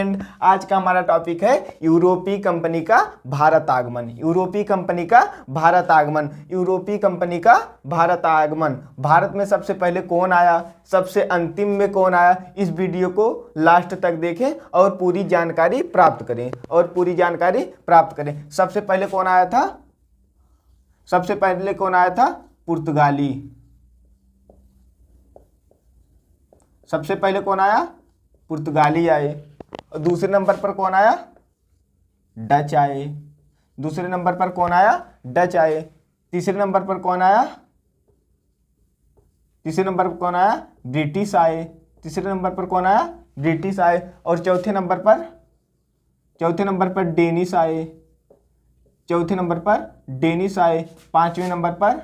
आज का हमारा टॉपिक है यूरोपीय कंपनी का भारत आगमन। यूरोपीय कंपनी का भारत आगमन। यूरोपीय कंपनी का भारत आगमन। भारत में सबसे पहले कौन आया, सबसे अंतिम में कौन आया, इस वीडियो को लास्ट तक देखें और पूरी जानकारी प्राप्त करें। सबसे पहले कौन आया था? सबसे पहले कौन आया था? पुर्तगाली। सबसे पहले कौन आया? पुर्तगाली आए। और दूसरे नंबर पर कौन आया? डच आए। दूसरे नंबर पर कौन आया? डच आए। तीसरे नंबर पर कौन आया? तीसरे नंबर पर कौन आया? ब्रिटिश आए। तीसरे नंबर पर कौन आया? ब्रिटिश आए। और चौथे नंबर पर डेनिश आए। चौथे नंबर पर डेनिश आए। पांचवें नंबर पर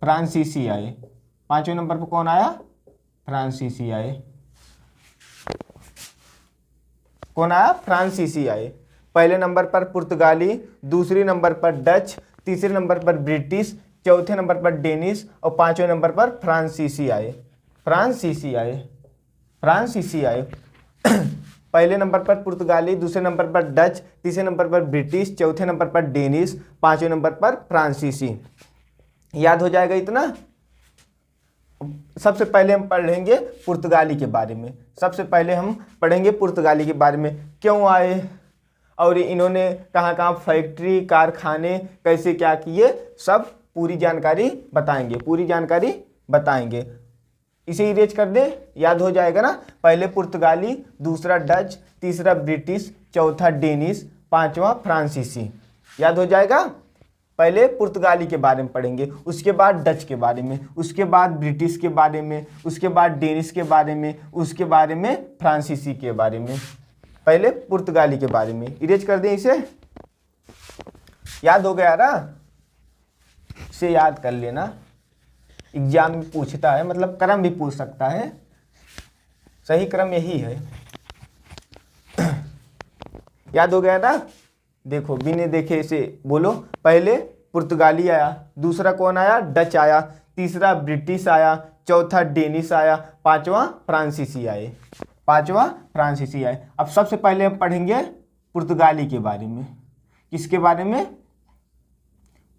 फ्रांसीसी आए। पांचवें नंबर पर कौन आया? फ्रांसीसी आए। कौन आया? फ्रांसीसी आए। पहले नंबर पर पुर्तगाली, दूसरे नंबर पर डच, तीसरे नंबर पर ब्रिटिश, चौथे नंबर पर डेनिश और पांचवें नंबर पर फ्रांसीसी आए। फ्रांसीसी आए। पहले नंबर पर पुर्तगाली, दूसरे नंबर पर डच, तीसरे नंबर पर ब्रिटिश, चौथे नंबर पर डेनिश, पांचवें नंबर पर फ्रांसीसी। याद हो जाएगा इतना? सबसे पहले हम पढ़ेंगे पुर्तगाली के बारे में। सबसे पहले हम पढ़ेंगे पुर्तगाली के बारे में, क्यों आए और इन्होंने कहाँ कहाँ फैक्ट्री, कारखाने कैसे क्या किए, सब पूरी जानकारी बताएंगे। इसे इरेज कर दे, याद हो जाएगा ना? पहले पुर्तगाली, दूसरा डच, तीसरा ब्रिटिश, चौथा डेनिश, पांचवा फ्रांसीसी। याद हो जाएगा? पहले पुर्तगाली के बारे में पढ़ेंगे, उसके बाद डच के बारे में, उसके बाद ब्रिटिश के बारे में, उसके बाद डेनिश के बारे में, उसके बारे में फ्रांसीसी के बारे में। पहले पुर्तगाली के बारे में इरेज कर दें इसे। याद हो गया ना? इसे याद कर लेना, एग्जाम में पूछता है, मतलब क्रम भी पूछ सकता है। सही क्रम यही है। याद हो गया ना? देखो, बिना देखे इसे बोलो। पहले पुर्तगाली आया, दूसरा कौन आया? डच आया, तीसरा ब्रिटिश आया, चौथा डेनिश आया, पांचवा फ्रांसीसी आए। अब सबसे पहले हम पढ़ेंगे पुर्तगाली के बारे में। किसके बारे में?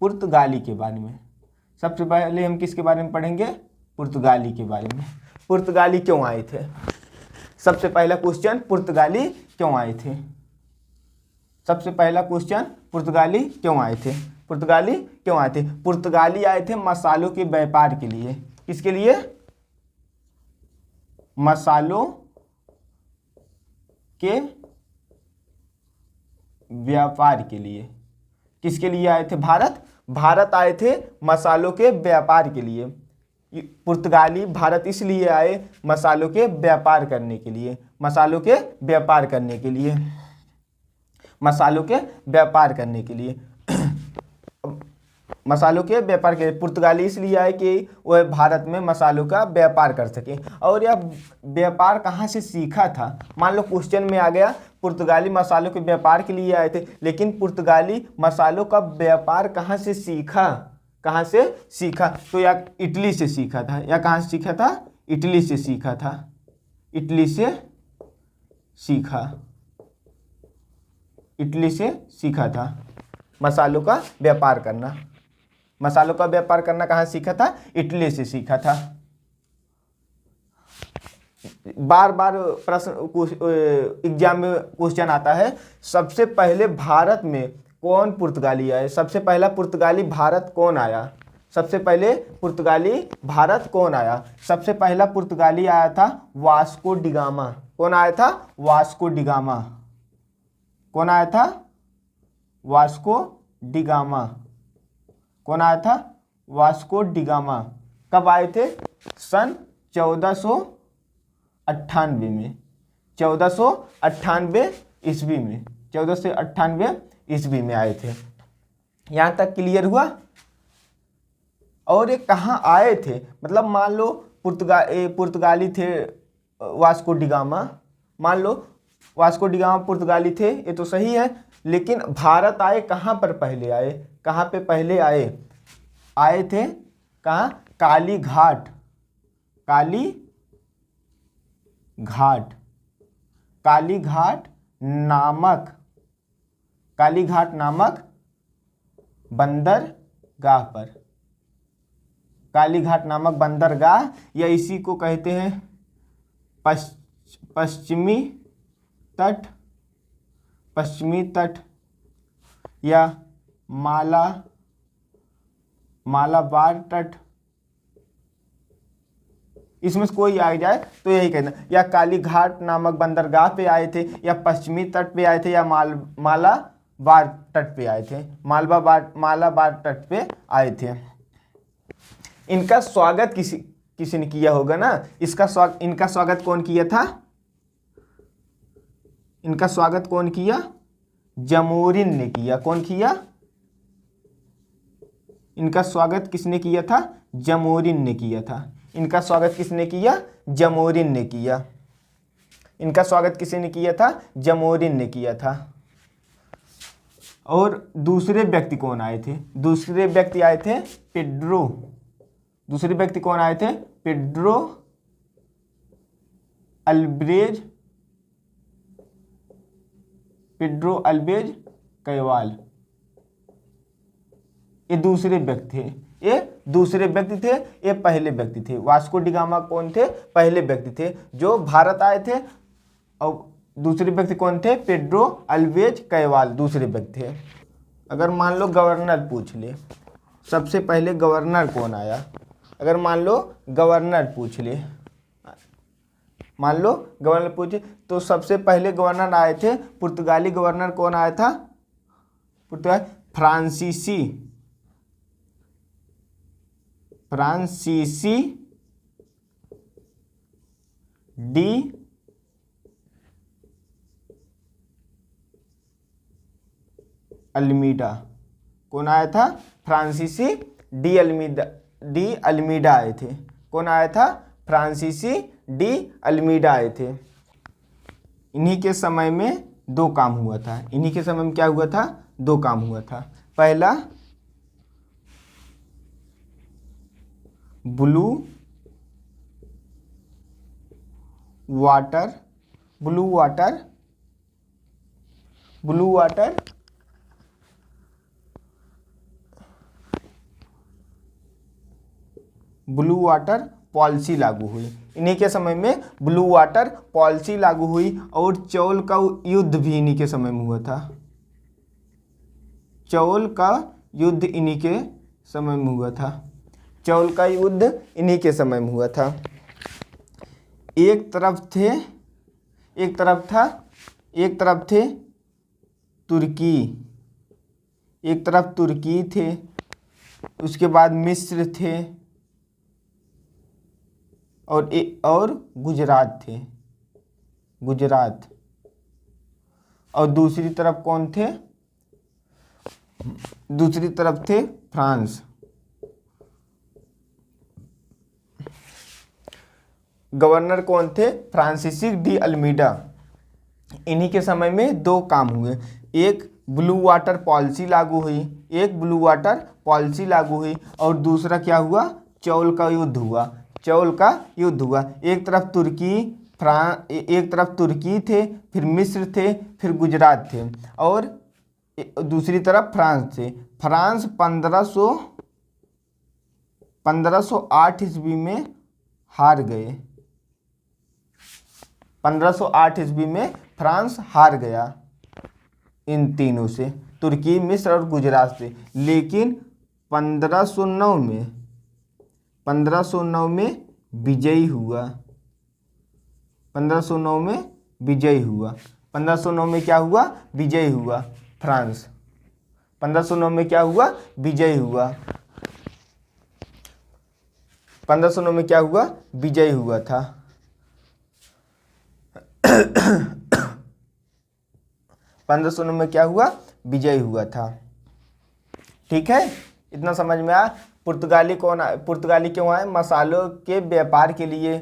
पुर्तगाली के बारे में। सबसे पहले हम किसके बारे में पढ़ेंगे? पुर्तगाली के बारे में। पुर्तगाली क्यों आए थे? सबसे पहला क्वेश्चन, पुर्तगाली क्यों आए थे? सबसे पहला क्वेश्चन, पुर्तगाली क्यों आए थे? पुर्तगाली आए थे मसालों के व्यापार के लिए। किसके लिए? मसालों के व्यापार के लिए। किसके लिए आए थे? भारत आए थे मसालों के व्यापार के लिए। पुर्तगाली भारत इसलिए आए मसालों के व्यापार करने के लिए। मसालों के व्यापार करने के लिए पुर्तगाली इसलिए आए कि वह भारत में मसालों का व्यापार कर सके। और यह व्यापार कहाँ से सीखा था? मान लो क्वेश्चन में आ गया पुर्तगाली मसालों के व्यापार के लिए आए थे, लेकिन पुर्तगाली मसालों का व्यापार कहाँ से सीखा? तो या इटली से सीखा था, या कहाँ से सीखा था? इटली से सीखा था मसालों का व्यापार करना। कहाँ सीखा था? इटली से सीखा था। बार बार प्रश्न एग्जाम में क्वेश्चन आता है, सबसे पहले भारत में कौन पुर्तगाली आए? सबसे पहला पुर्तगाली भारत कौन आया? सबसे पहला पुर्तगाली आया था वास्को डिगामा। कौन आया था? Vasco da Gama. कब आए थे? सन 1498 में। 1498 ईस्वी में आए थे। यहाँ तक क्लियर हुआ? और ये कहाँ आए थे? मतलब मान लो पुर्तगाली थे वास्को डिगामा, मान लो वास्को डिगामा पुर्तगाली थे, ये तो सही है, लेकिन भारत आए कहाँ पर पहले आए? कहाँ पे पहले आए थे? कहाँ? काली घाट कालीघाट नामक बंदरगाह पर। कालीघाट नामक बंदरगाह, या इसी को कहते हैं पश्चिमी तट या मालाबार तट, इसमें से कोई आ जाए तो यही कहना, या कालीघाट नामक बंदरगाह पे आए थे, या पश्चिमी तट पे आए थे, या मालाबार तट पे आए थे, मालाबार तट पे आए थे। इनका स्वागत किसी ने किया होगा ना। इनका स्वागत कौन किया था? इनका स्वागत कौन किया? जमोरिन ने किया। कौन किया? इनका स्वागत किसने किया था? जमोरिन ने किया था। इनका स्वागत किसने किया? जमोरिन ने किया। इनका स्वागत किसने किया था? जमोरिन ने किया था। और दूसरे व्यक्ति कौन आए थे? दूसरे व्यक्ति आए थे पेड्रो। दूसरे व्यक्ति कौन आए थे? पेड्रो अल्बेज कैवाल। ये दूसरे व्यक्ति थे। ये पहले व्यक्ति थे। वास्को डी गामा कौन थे? पहले व्यक्ति थे जो भारत आए थे। और दूसरे व्यक्ति कौन थे? पेड्रो अल्बेज कैवाल दूसरे व्यक्ति थे। अगर मान लो गवर्नर पूछ ले, सबसे पहले गवर्नर कौन आया? अगर मान लो गवर्नर पूछे, तो सबसे पहले गवर्नर आए थे, पुर्तगाली गवर्नर कौन आया था? फ्रांसीसी डी अल्मीडा। कौन आया था? फ्रांसीसी डी अल्मीडा आए थे। कौन आया था? फ्रांसीसी डी अल्मीडा आए थे। इन्हीं के समय में दो काम हुआ था। इन्हीं के समय में क्या हुआ था? दो काम हुआ था। पहला, ब्लू वाटर पॉलिसी लागू हुई। इन्हीं के समय में ब्लू वाटर पॉलिसी लागू हुई। और चौल का युद्ध भी इन्हीं के समय में हुआ था। चौल का युद्ध इन्हीं के समय में हुआ था। चौल का युद्ध इन्हीं के समय में हुआ था। एक तरफ थे तुर्की, एक तरफ तुर्की थे, उसके बाद मिस्र थे, और गुजरात थे। गुजरात। और दूसरी तरफ कौन थे? दूसरी तरफ थे फ्रांस। गवर्नर कौन थे? फ्रांसीसी डी अल्मीडा। इन्हीं के समय में दो काम हुए। एक ब्लू वाटर पॉलिसी लागू हुई, और दूसरा क्या हुआ? चौल का युद्ध हुआ। एक तरफ तुर्की थे, फिर मिस्र थे, फिर गुजरात थे, और दूसरी तरफ फ्रांस थे। फ्रांस 1508 ईस्वी में हार गए। 1508 ईस्वी में फ्रांस हार गया इन तीनों से, तुर्की, मिस्र और गुजरात से। लेकिन 1509 में विजयी हुआ। 1509 में विजयी हुआ। 1509 में क्या हुआ? विजयी हुआ फ्रांस। 1509 में क्या हुआ? विजयी हुआ। 1509 में क्या हुआ? विजयी हुआ था। 1509 में क्या हुआ? विजयी हुआ था। ठीक है, इतना समझ में आया। पुर्तगाली क्यों आए? मसालों के व्यापार के लिए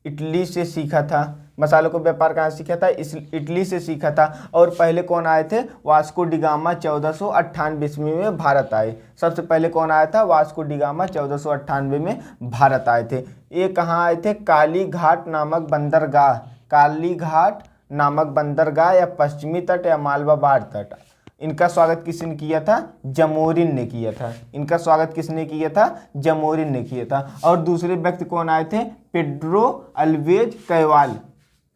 इटली से सीखा था। मसालों को व्यापार कहाँ सीखा था? इटली से सीखा था। और पहले कौन आए थे? वास्को डी गामा 1498 ईस्वी में भारत आए। सबसे पहले कौन आया था? वास्को डी गामा 1498 में भारत आए थे। ये कहाँ आए थे? कालीघाट नामक बंदरगाह। कालीघाट नामक बंदरगाह या पश्चिमी तट या मालवा बाहर तट। इनका स्वागत किसने किया था? जमोरिन ने किया था। इनका स्वागत किसने किया था? जमोरिन ने किया था। और दूसरे व्यक्ति कौन आए थे? पेड्रो अल्वेज कैवाल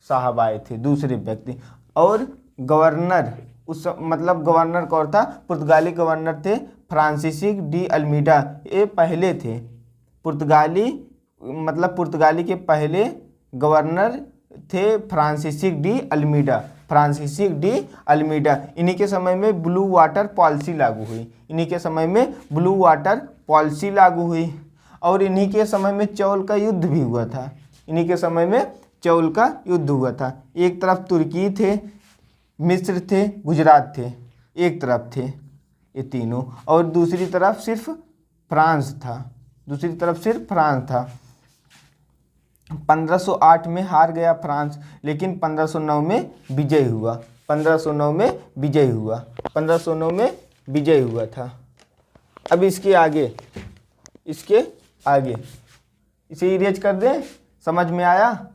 साहब आए थे, दूसरे व्यक्ति। और गवर्नर मतलब गवर्नर कौन था? पुर्तगाली गवर्नर थे फ्रांसिसिक डी अल्मीडा। ये पहले थे पुर्तगाली के पहले गवर्नर थे Francisco de Almeida. Francisco de Almeida. इन्हीं के समय में ब्लू वाटर पॉलिसी लागू हुई। इन्हीं के समय में ब्लू वाटर पॉलिसी लागू हुई। और इन्हीं के समय में चौल का युद्ध भी हुआ था। इन्हीं के समय में चौल का युद्ध हुआ था। एक तरफ तुर्की थे, मिस्र थे, गुजरात थे, एक तरफ थे ये तीनों, और दूसरी तरफ सिर्फ फ्रांस था। 1508 में हार गया फ्रांस, लेकिन 1509 में विजय हुआ। 1509 में विजय हुआ था। अब इसके आगे इसे इरेज कर दें। समझ में आया?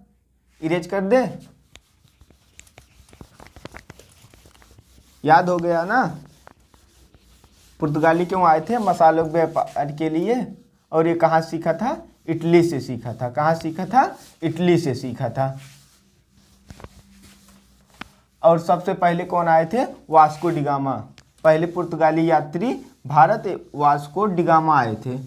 इरेज कर दें। याद हो गया ना? पुर्तगाली क्यों आए थे? मसालों के व्यापार के लिए। और ये कहाँ सीखा था? इटली से सीखा था। कहाँ सीखा था? इटली से सीखा था। और सबसे पहले कौन आए थे? Vasco da Gama. पहले पुर्तगाली यात्री भारत वास्को डिगामा आए थे।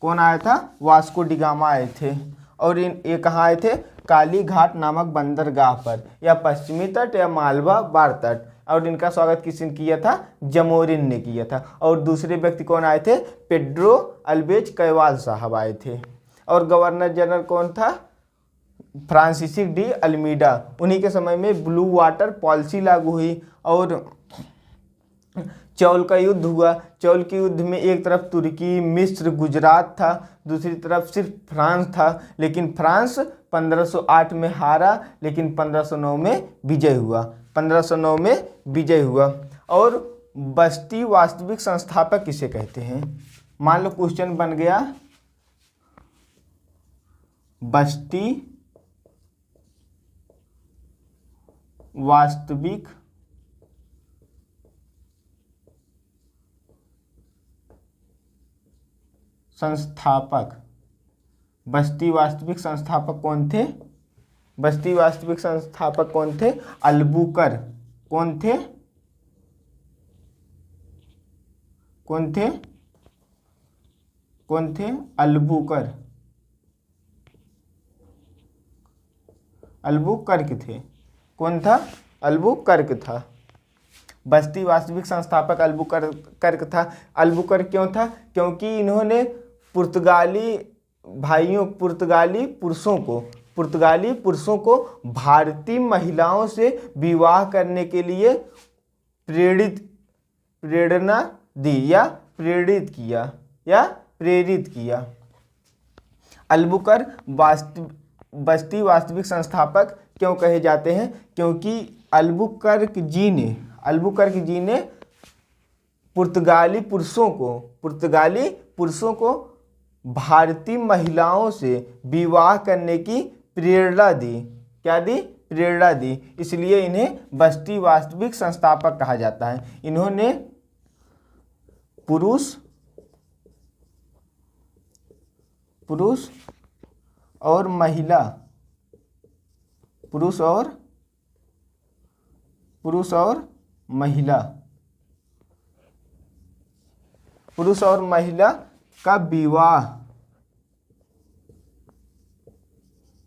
कौन आया था? वास्को डिगामा आए थे। और ये कहाँ आए थे? काली घाट नामक बंदरगाह पर, या पश्चिमी तट या मालवा बार तट। और इनका स्वागत किसने किया था? जमोरिन ने किया था। और दूसरे व्यक्ति कौन आए थे? पेड्रो अल्वेज कैवाल साहब आए थे। और गवर्नर जनरल कौन था? फ्रांसिसिक डी अल्मीडा। उन्हीं के समय में ब्लू वाटर पॉलिसी लागू हुई और चौल का युद्ध हुआ। चौल के युद्ध में एक तरफ तुर्की, मिस्र, गुजरात था, दूसरी तरफ सिर्फ फ्रांस था। लेकिन फ्रांस 1508 में हारा, लेकिन 1509 में विजय हुआ। 1509 में विजय हुआ। और बस्ती वास्तविक संस्थापक किसे कहते हैं? मान लो क्वेश्चन बन गया, बस्ती वास्तविक संस्थापक। बस्ती वास्तविक संस्थापक कौन थे? बस्ती वास्तविक संस्थापक कौन थे? अल्बुकर। कौन थे? अल्बुकर। अल्बुकर्क थे। कौन था? अल्बुकर्क था। बस्ती वास्तविक संस्थापक अल्बुकर्क था। अल्बुकर्क क्यों था? क्योंकि इन्होंने पुर्तगाली पुरुषों को भारतीय महिलाओं से विवाह करने के लिए प्रेरित किया। अल्बुकर्क बस्ती वास्तविक संस्थापक क्यों कहे जाते हैं? क्योंकि अल्बुकर्क जी ने पुर्तगाली पुरुषों को भारतीय महिलाओं से विवाह करने की प्रेरणा दी। क्या दी? प्रेरणा दी। इसलिए इन्हें बस्ती वास्तविक संस्थापक कहा जाता है। इन्होंने पुरुष और महिला का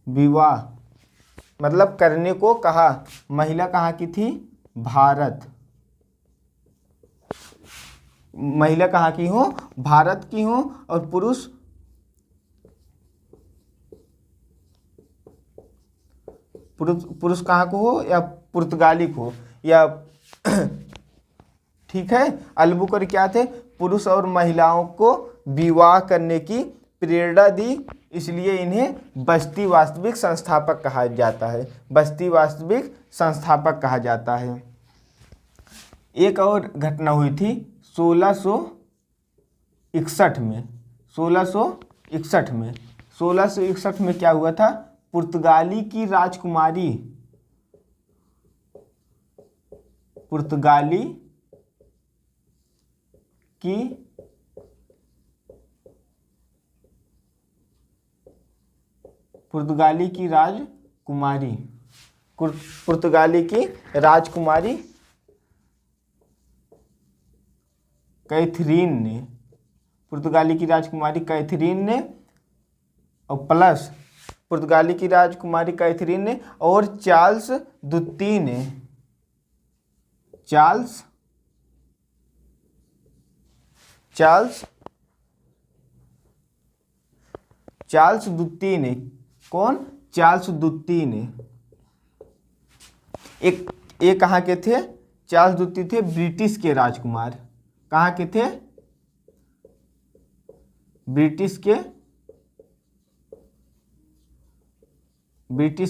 विवाह मतलब करने को कहा। महिला कहाँ की थी? भारत। महिला कहाँ की हो? भारत की हो। और पुरुष कहाँ को हो? या पुर्तगाली को, या ठीक है। अल्बुकर्क क्या थे? पुरुष और महिलाओं को विवाह करने की प्रेरणा दी, इसलिए इन्हें बस्ती वास्तविक संस्थापक कहा जाता है। बस्ती वास्तविक संस्थापक कहा जाता है। एक और घटना हुई थी 1661 में। 1661 में क्या हुआ था? पुर्तगाली की राजकुमारी पुर्तगाली की पुर्तगाली की राजकुमारी, पुर्तगाली की राजकुमारी कैथरीन ने, पुर्तगाली की राजकुमारी कैथरीन ने और प्लस पुर्तगाली की राजकुमारी कैथरीन ने और चार्ल्स द्वितीय ने, चार्ल्स द्वितीय ने, कौन? चार्ल्स द्वितीय ने। एक कहाँ के थे? चार्ल्स द्वितीय थे ब्रिटिश के राजकुमार। कहाँ के थे? ब्रिटिश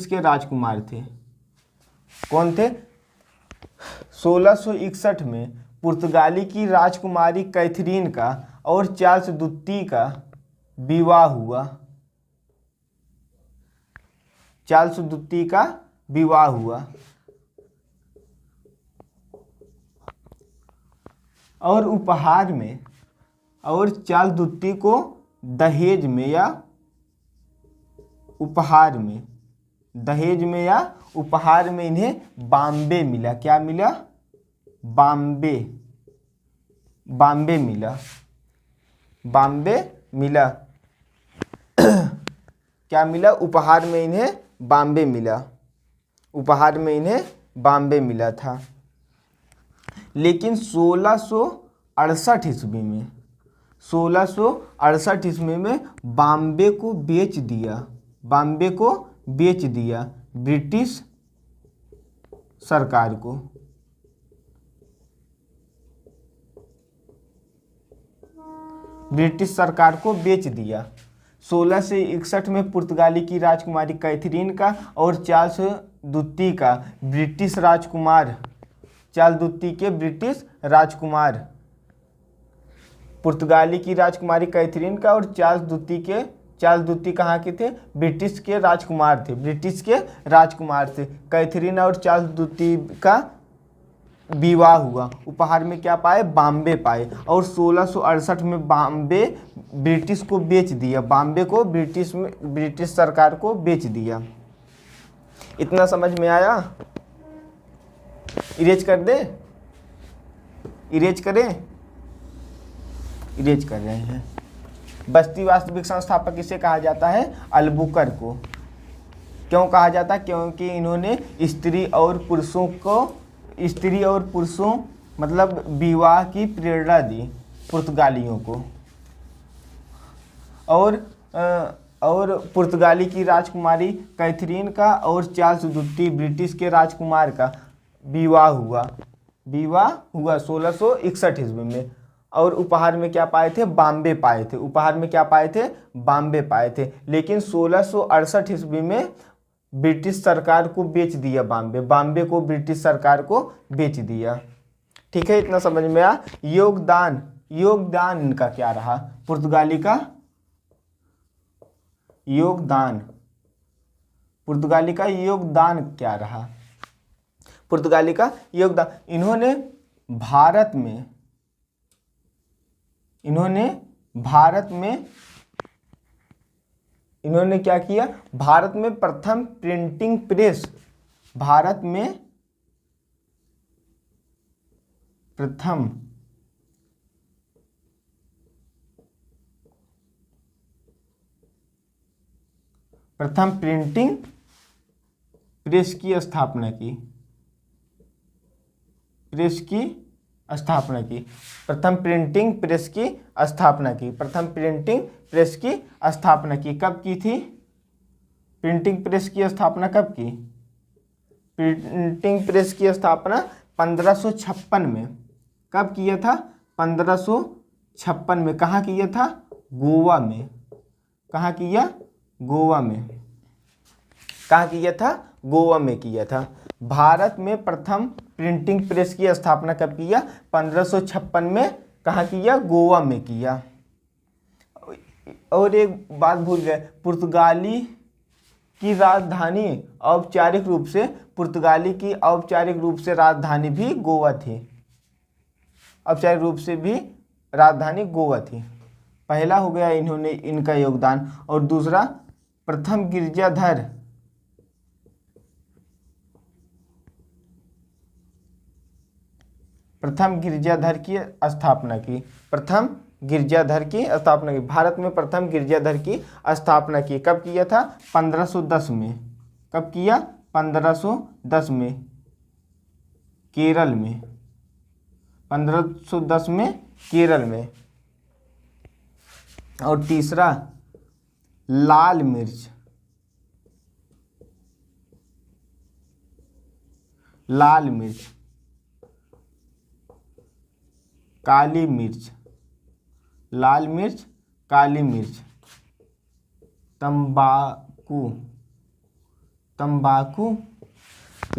के राजकुमार थे। कौन थे? 1661 में पुर्तगाली की राजकुमारी कैथरीन का और चार्ल्स द्वितीय का विवाह हुआ। चार्ल्स द्वितीय का विवाह हुआ और उपहार में, और चार्ल्स द्वितीय को दहेज में या उपहार में, दहेज में या उपहार में इन्हें बॉम्बे मिला। क्या मिला? बॉम्बे मिला, बॉम्बे मिला। क्या मिला? उपहार में इन्हें बॉम्बे मिला, उपहार में इन्हें बॉम्बे मिला था। लेकिन 1668 ईस्वी में, 1668 ईस्वी में बॉम्बे को बेच दिया, बॉम्बे को बेच दिया ब्रिटिश सरकार को। ब्रिटिश सरकार को बेच दिया। 1661 में पुर्तगाली की राजकुमारी कैथरीन का और चार्ल्स द्वितीय का ब्रिटिश राजकुमार, चार्ल्स द्वितीय के ब्रिटिश राजकुमार, पुर्तगाली की राजकुमारी कैथरीन का और चार्ल्स द्वितीय कहाँ के थे? ब्रिटिश के राजकुमार थे, ब्रिटिश के राजकुमार थे। कैथरीन और चार्ल्स द्वितीय का विवाह हुआ। उपहार में क्या पाए? बॉम्बे पाए। और 1668 में बॉम्बे ब्रिटिश को बेच दिया, बॉम्बे को ब्रिटिश सरकार को बेच दिया। इतना समझ में आया? इरेज कर दे? इरेज करें? इरेज कर रहे हैं। बस्ती वास्तविक संस्थापक इसे कहा जाता है अल्बुकर को। क्यों कहा जाता है? क्योंकि इन्होंने स्त्री और पुरुषों मतलब विवाह की प्रेरणा दी पुर्तगालियों को। और पुर्तगाली की राजकुमारी कैथरीन का और चार्ल्स द्वितीय ब्रिटिश के राजकुमार का विवाह हुआ 1661 ईस्वी में। और उपहार में क्या पाए थे? बॉम्बे पाए थे। उपहार में क्या पाए थे? बॉम्बे पाए थे। लेकिन 1668 ईस्वी में ब्रिटिश सरकार को बेच दिया, बॉम्बे को ब्रिटिश सरकार को बेच दिया। ठीक है, इतना समझ में आया? योगदान इनका क्या रहा? पुर्तगाली का योगदान क्या रहा? पुर्तगाली का योगदान, इन्होंने क्या किया? भारत में प्रथम प्रिंटिंग प्रेस, भारत में प्रथम प्रिंटिंग प्रेस की स्थापना की, प्रथम प्रिंटिंग प्रेस की स्थापना की। कब की थी? प्रिंटिंग प्रेस की स्थापना कब की? प्रिंटिंग प्रेस की स्थापना 1556 में। कब किया था? 1556 में। कहाँ किया था? गोवा में। कहाँ किया? गोवा में। कहाँ किया था? गोवा में किया था। भारत में प्रथम प्रिंटिंग प्रेस की स्थापना कब किया? 1556 में। कहाँ किया? गोवा में किया। और एक बात भूल गए, की राजधानी औपचारिक रूप से, पुर्तगाली की औपचारिक रूप से राजधानी भी गोवा थी। औपचारिक रूप से भी राजधानी गोवा थी। पहला हो गया इन्होंने इनका योगदान। और दूसरा, प्रथम गिरजाधर की स्थापना की। प्रथम गिरजाधर की स्थापना की, भारत में प्रथम गिरजाधर की स्थापना की। कब किया था? 1510 में। कब किया? 1510 में, केरल में। 1510 में केरल में। और तीसरा, लाल मिर्च। लाल मिर्च, काली मिर्च, लाल मिर्च, काली मिर्च, तंबाकू। तंबाकू,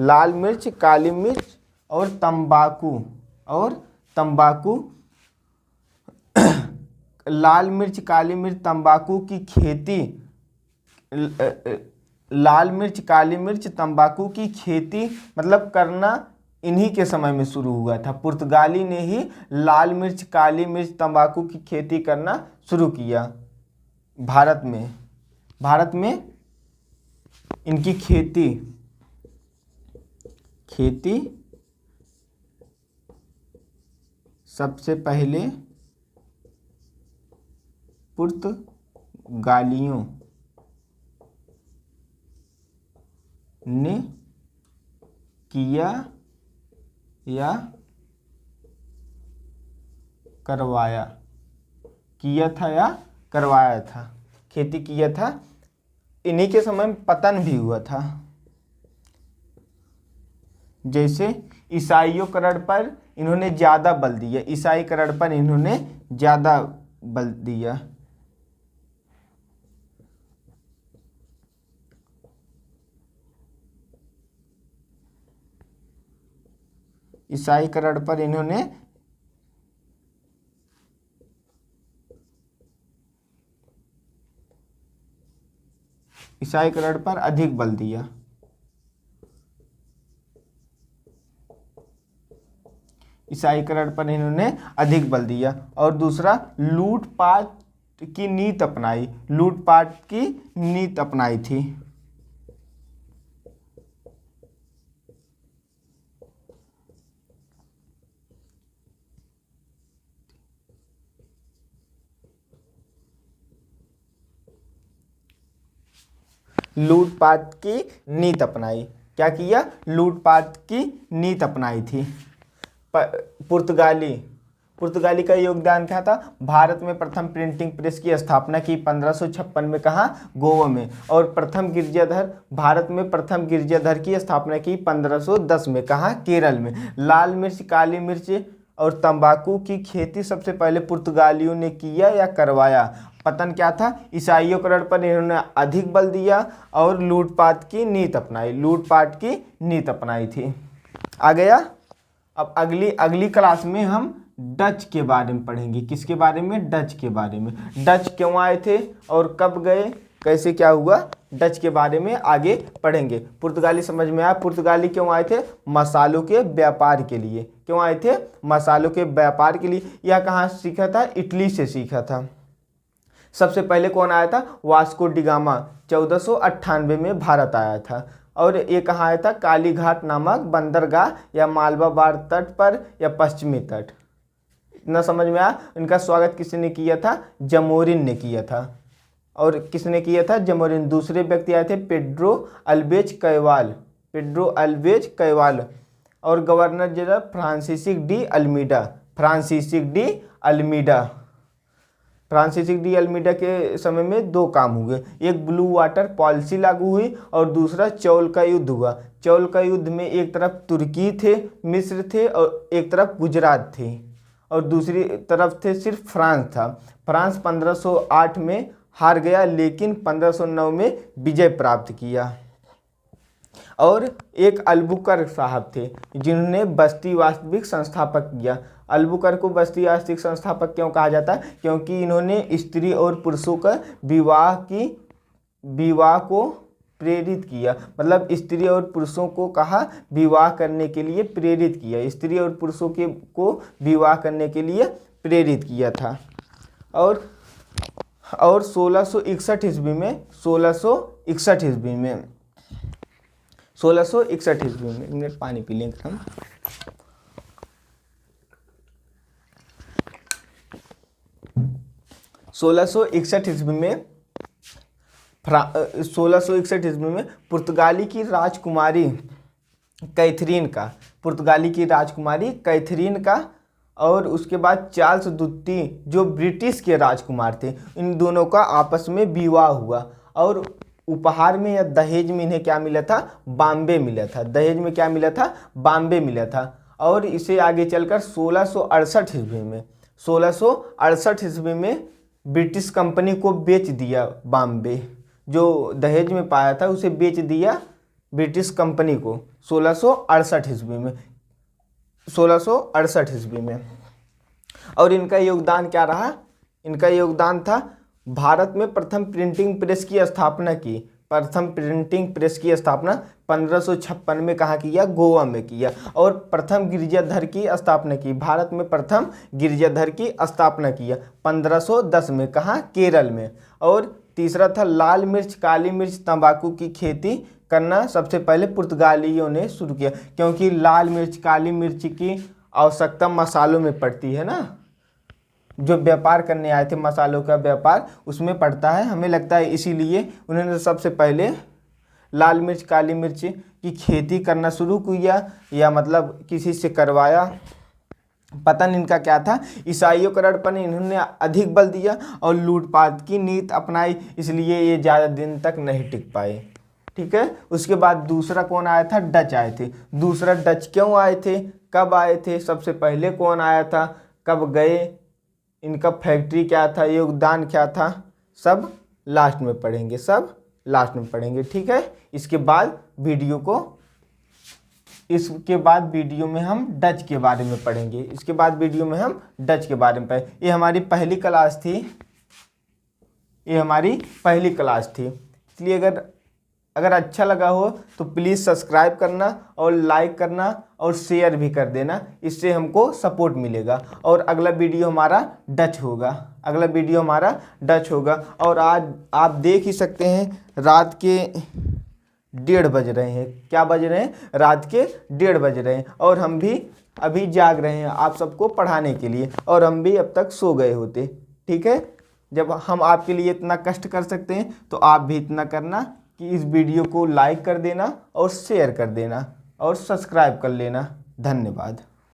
लाल मिर्च, काली मिर्च और तंबाकू। और तंबाकू, लाल मिर्च, काली मिर्च, तंबाकू की खेती, लाल मिर्च, काली मिर्च, तंबाकू की खेती मतलब करना इन्हीं के समय में शुरू हुआ था। पुर्तगाली ने ही लाल मिर्च, काली मिर्च, तंबाकू की खेती करना शुरू किया भारत में। भारत में इनकी खेती सबसे पहले पुर्तगालियों ने किया या करवाया। किया था या करवाया था, खेती किया था। इन्हीं के समय में पतन भी हुआ था। जैसे ईसाईकरण पर इन्होंने ज़्यादा बल दिया, ईसाईकरण पर इन्होंने ज़्यादा बल दिया। ईसाईकरण पर इन्होंने ईसाईकरण पर अधिक बल दिया। ईसाईकरण पर इन्होंने अधिक बल दिया। और दूसरा, लूटपाट की नीति अपनाई। लूटपाट की नीति अपनाई थी। लूटपाट की नीति अपनाई। क्या किया? लूटपाट की नीति अपनाई थी। पुर्तगाली का योगदान क्या था? भारत में प्रथम प्रिंटिंग प्रेस की स्थापना की 1556 में। कहाँ? गोवा में। और भारत में प्रथम गिरजाधर की स्थापना की 1510 में। कहाँ? केरल में। लाल मिर्च, काली मिर्च और तंबाकू की खेती सबसे पहले पुर्तगालियों ने किया या करवाया। पतन क्या था? ईसाईकरण पर इन्होंने अधिक बल दिया और लूटपाट की नीति अपनाई। लूटपाट की नीति अपनाई थी। आ गया। अब अगली क्लास में हम डच के बारे में पढ़ेंगे। किसके बारे में? डच के बारे में। डच क्यों आए थे और कब गए, कैसे क्या हुआ, डच के बारे में आगे पढ़ेंगे। पुर्तगाली समझ में आया? पुर्तगाली क्यों आए थे? मसालों के व्यापार के लिए। क्यों आए थे? मसालों के व्यापार के लिए। यह कहाँ सीखा था? इटली से सीखा था। सबसे पहले कौन आया था? वास्को डी गामा 1498 में भारत आया था। और ये कहाँ आया था? कालीघाट नामक बंदरगाह या मालवा तट पर या पश्चिमी तट। इतना समझ में आया? इनका स्वागत किसने किया था? जमोरिन ने किया था। और किसने किया था? जमोरिन। दूसरे व्यक्ति आए थे Pedro Alvares Cabral. Pedro Alvares Cabral. और governor general Francis de Almeida. Francis de Almeida के समय में दो काम हुए। एक ब्लू वाटर पॉलिसी लागू हुई और दूसरा चौल का युद्ध हुआ। चौल का युद्ध में एक तरफ तुर्की थे, मिस्र थे और एक तरफ गुजरात थी और दूसरी तरफ थे सिर्फ फ्रांस था। फ्रांस 1508 में हार गया लेकिन 1509 में विजय प्राप्त किया। और एक अल्बुकर्क साहब थे जिन्होंने बस्ती वास्तविक संस्थापक किया। अल्बुकर्क को बस्ती वास्तविक संस्थापक क्यों कहा जाता है? क्योंकि इन्होंने स्त्री और पुरुषों का विवाह को प्रेरित किया, मतलब स्त्री और पुरुषों को कहा विवाह करने के लिए प्रेरित किया, स्त्री और पुरुषों को विवाह करने के लिए प्रेरित किया था। और 1661 ईस्वी में 1661 ईस्वी में 1661 ईस्वी में, एक मिनट पानी पी लेंगे हम। 1661 ईस्वी में 1661 ईस्वी में पुर्तगाली की राजकुमारी कैथरीन का और उसके बाद चार्ल्स द्वितीय जो ब्रिटिश के राजकुमार थे, इन दोनों का आपस में विवाह हुआ और उपहार में या दहेज में इन्हें क्या मिला था? बॉम्बे मिला था। दहेज में क्या मिला था? बॉम्बे मिला था। और इसे आगे चलकर 1668 ईस्वी में ब्रिटिश कंपनी को बेच दिया बॉम्बे, जो दहेज में पाया था उसे बेच दिया ब्रिटिश कंपनी को 1668 ईस्वी में। और इनका योगदान क्या रहा? इनका योगदान था भारत में प्रथम प्रिंटिंग प्रेस की स्थापना की। प्रथम प्रिंटिंग प्रेस की स्थापना 1556 में कहाँ किया? गोवा में किया। और प्रथम गिरजाघर की स्थापना की, भारत में प्रथम गिरजाघर की स्थापना किया 1510 में, कहाँ? केरल में। और तीसरा था लाल मिर्च, काली मिर्च, तंबाकू की खेती करना सबसे पहले पुर्तगालियों ने शुरू किया, क्योंकि लाल मिर्च, काली मिर्च की आवश्यकता मसालों में पड़ती है ना, जो व्यापार करने आए थे मसालों का व्यापार उसमें पड़ता है, हमें लगता है इसीलिए उन्होंने सबसे पहले लाल मिर्च, काली मिर्च की खेती करना शुरू किया, या मतलब किसी से करवाया, पता नहीं इनका क्या था। ईसाइयों का पर इन्होंने अधिक बल दिया और लूटपाट की नीति अपनाई, इसलिए ये ज़्यादा दिन तक नहीं टिक पाए। ठीक है। उसके बाद दूसरा कौन आया था? डच आए थे। दूसरा डच क्यों आए थे? कब आए थे? सबसे पहले कौन आया था? कब गए? इनका फैक्ट्री क्या था? योगदान क्या था? सब लास्ट में पढ़ेंगे, ठीक है। इसके बाद वीडियो में हम डच के बारे में पढ़ेंगे। ये हमारी पहली क्लास थी। इसलिए अगर अच्छा लगा हो तो प्लीज़ सब्सक्राइब करना और लाइक करना और शेयर भी कर देना, इससे हमको सपोर्ट मिलेगा। और अगला वीडियो हमारा डच होगा। और आज आप देख ही सकते हैं रात के 1:30 बज रहे हैं। क्या बज रहे हैं? रात के 1:30 बज रहे हैं। और हम भी अभी जाग रहे हैं आप सबको पढ़ाने के लिए, और हम भी अब तक सो गए होते। ठीक है। जब हम आपके लिए इतना कष्ट कर सकते हैं तो आप भी इतना करना कि इस वीडियो को लाइक कर देना और शेयर कर देना और सब्सक्राइब कर लेना। धन्यवाद।